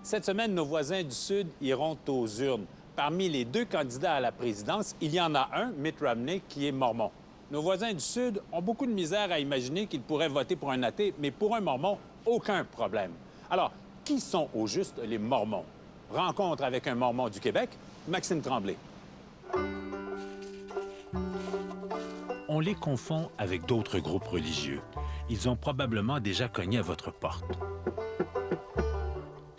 Cette semaine, nos voisins du Sud iront aux urnes. Parmi les deux candidats à la présidence, il y en a un, Mitt Romney, qui est mormon. Nos voisins du Sud ont beaucoup de misère à imaginer qu'ils pourraient voter pour un athée, mais pour un mormon, aucun problème. Alors, qui sont au juste les mormons? Rencontre avec un mormon du Québec, Maxime Tremblay. On les confond avec d'autres groupes religieux. Ils ont probablement déjà cogné à votre porte.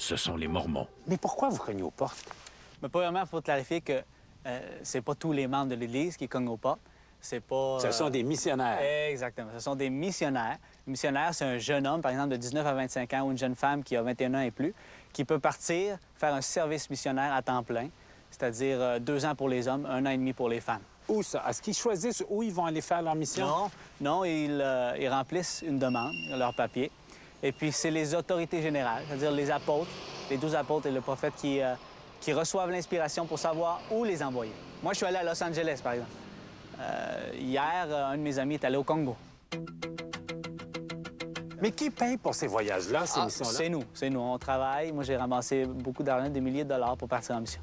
Ce sont les Mormons. Mais pourquoi vous cognez aux portes? Mais premièrement, il faut clarifier que c'est pas tous les membres de l'Église qui cognent aux portes. C'est pas... Ce sont des missionnaires. Exactement. Ce sont des missionnaires. Un missionnaire, c'est un jeune homme, par exemple, de 19 à 25 ans ou une jeune femme qui a 21 ans et plus, qui peut partir faire un service missionnaire à temps plein, c'est-à-dire 2 ans pour les hommes, 1 an et demi pour les femmes. Où ça? Est-ce qu'ils choisissent où ils vont aller faire leur mission? Non, ils remplissent une demande, leur papier. Et puis, c'est les autorités générales, c'est-à-dire les apôtres, les 12 apôtres et le prophète qui reçoivent l'inspiration pour savoir où les envoyer. Moi, je suis allé à Los Angeles, par exemple. Hier, un de mes amis est allé au Congo. Mais qui paye pour ces voyages-là, ces missions-là? C'est nous. On travaille. Moi, j'ai ramassé beaucoup d'argent, des milliers de dollars pour partir en mission.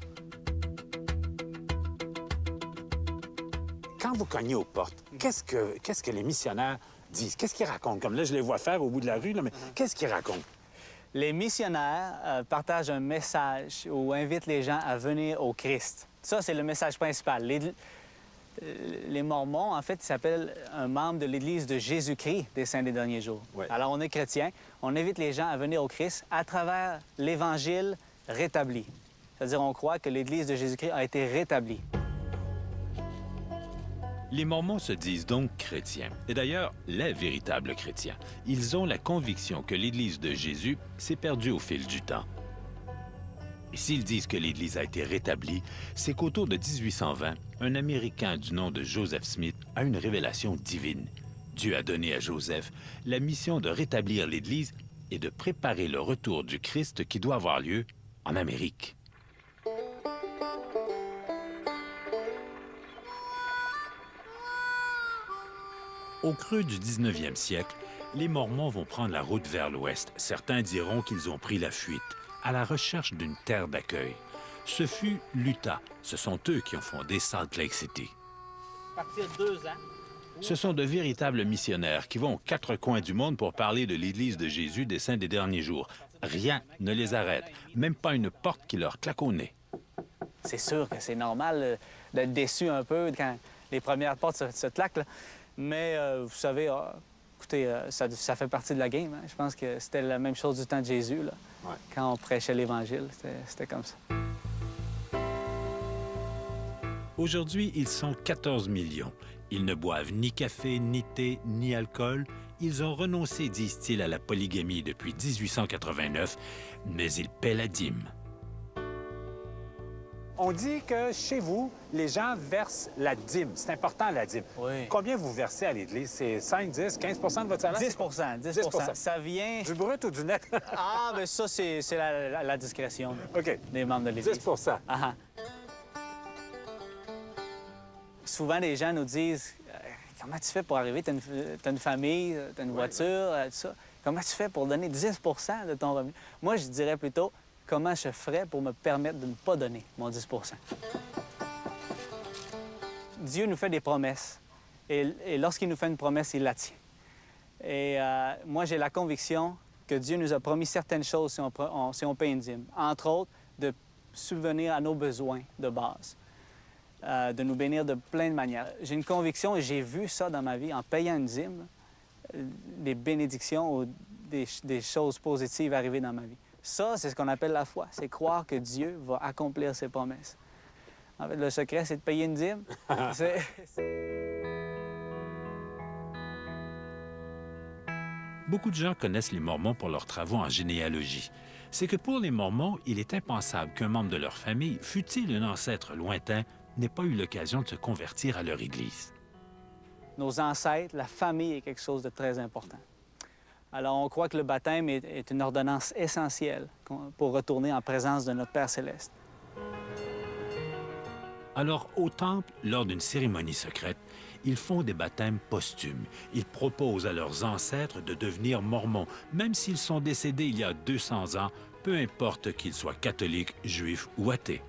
Quand vous cognez aux portes, qu'est-ce que les missionnaires disent? Qu'est-ce qu'ils racontent? Comme là, je les vois faire au bout de la rue, là, mais qu'est-ce qu'ils racontent? Les missionnaires partagent un message ou invitent les gens à venir au Christ. Ça, c'est le message principal. Les Mormons, en fait, ils s'appellent un membre de l'Église de Jésus-Christ des Saints des Derniers Jours. Ouais. Alors, on est chrétien. On invite les gens à venir au Christ à travers l'Évangile rétabli. C'est-à-dire, on croit que l'Église de Jésus-Christ a été rétablie. Les Mormons se disent donc chrétiens. Et d'ailleurs, les véritables chrétiens. Ils ont la conviction que l'Église de Jésus s'est perdue au fil du temps. Et s'ils disent que l'Église a été rétablie, c'est qu'autour de 1820, un Américain du nom de Joseph Smith a une révélation divine. Dieu a donné à Joseph la mission de rétablir l'Église et de préparer le retour du Christ qui doit avoir lieu en Amérique. Au creux du 19e siècle, les Mormons vont prendre la route vers l'ouest. Certains diront qu'ils ont pris la fuite, à la recherche d'une terre d'accueil. Ce fut l'Utah. Ce sont eux qui ont fondé Salt Lake City. À partir de 2 ans. Ce sont de véritables missionnaires qui vont aux 4 coins du monde pour parler de l'Église de Jésus des Saints des Derniers Jours. Rien ne les arrête, même pas une porte qui leur claque au nez. C'est sûr que c'est normal d'être déçu un peu quand les premières portes se claquent, là. Mais vous savez, écoutez, ça fait partie de la game. Hein? Je pense que c'était la même chose du temps de Jésus, là. Ouais. Quand on prêchait l'Évangile, c'était comme ça. Aujourd'hui, ils sont 14 millions. Ils ne boivent ni café, ni thé, ni alcool. Ils ont renoncé, disent-ils, à la polygamie depuis 1889, mais ils paient la dîme. On dit que chez vous, les gens versent la dîme. C'est important, la dîme. Oui. Combien vous versez à l'Église? C'est 5, 10, 15 de votre salaire? 10 Ça vient... Du brut ou du net? Ah, bien ça, c'est la discrétion OK. des membres de l'Église. 10 Ah. Souvent, les gens nous disent comment tu fais pour arriver? T'as une famille, t'as une voiture, tout ça. Comment tu fais pour donner 10 de ton revenu? Moi, je dirais plutôt comment je ferais pour me permettre de ne pas donner mon 10 Dieu nous fait des promesses. Et lorsqu'il nous fait une promesse, il la tient. Et moi, j'ai la conviction que Dieu nous a promis certaines choses si on paye une dîme. Entre autres, de subvenir à nos besoins de base. De nous bénir de plein de manières. J'ai une conviction et j'ai vu ça dans ma vie en payant une dîme, des bénédictions ou des choses positives arriver dans ma vie. Ça, c'est ce qu'on appelle la foi. C'est croire que Dieu va accomplir ses promesses. En fait, le secret, c'est de payer une dîme. Beaucoup de gens connaissent les Mormons pour leurs travaux en généalogie. C'est que pour les Mormons, il est impensable qu'un membre de leur famille, fût-il un ancêtre lointain, n'ait pas eu l'occasion de se convertir à leur Église. Nos ancêtres, la famille est quelque chose de très important. Alors, on croit que le baptême est une ordonnance essentielle pour retourner en présence de notre Père céleste. Alors, au temple, lors d'une cérémonie secrète, ils font des baptêmes posthumes. Ils proposent à leurs ancêtres de devenir mormons, même s'ils sont décédés il y a 200 ans, peu importe qu'ils soient catholiques, juifs ou athées.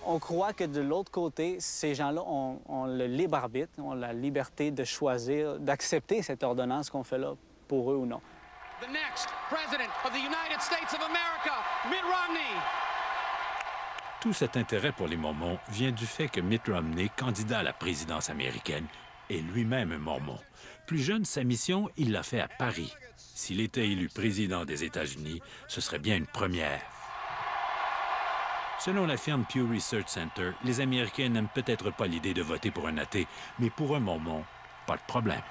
On croit que de l'autre côté, ces gens-là ont le libre arbitre, ont la liberté de choisir, d'accepter cette ordonnance qu'on fait là pour eux ou non. The next president of the United States of America, Mitt Romney. Tout cet intérêt pour les Mormons vient du fait que Mitt Romney, candidat à la présidence américaine, est lui-même mormon. Plus jeune, sa mission, il l'a fait à Paris. S'il était élu président des États-Unis, ce serait bien une première. Selon la firme Pew Research Center, les Américains n'aiment peut-être pas l'idée de voter pour un athée, mais pour un mormon, pas de problème.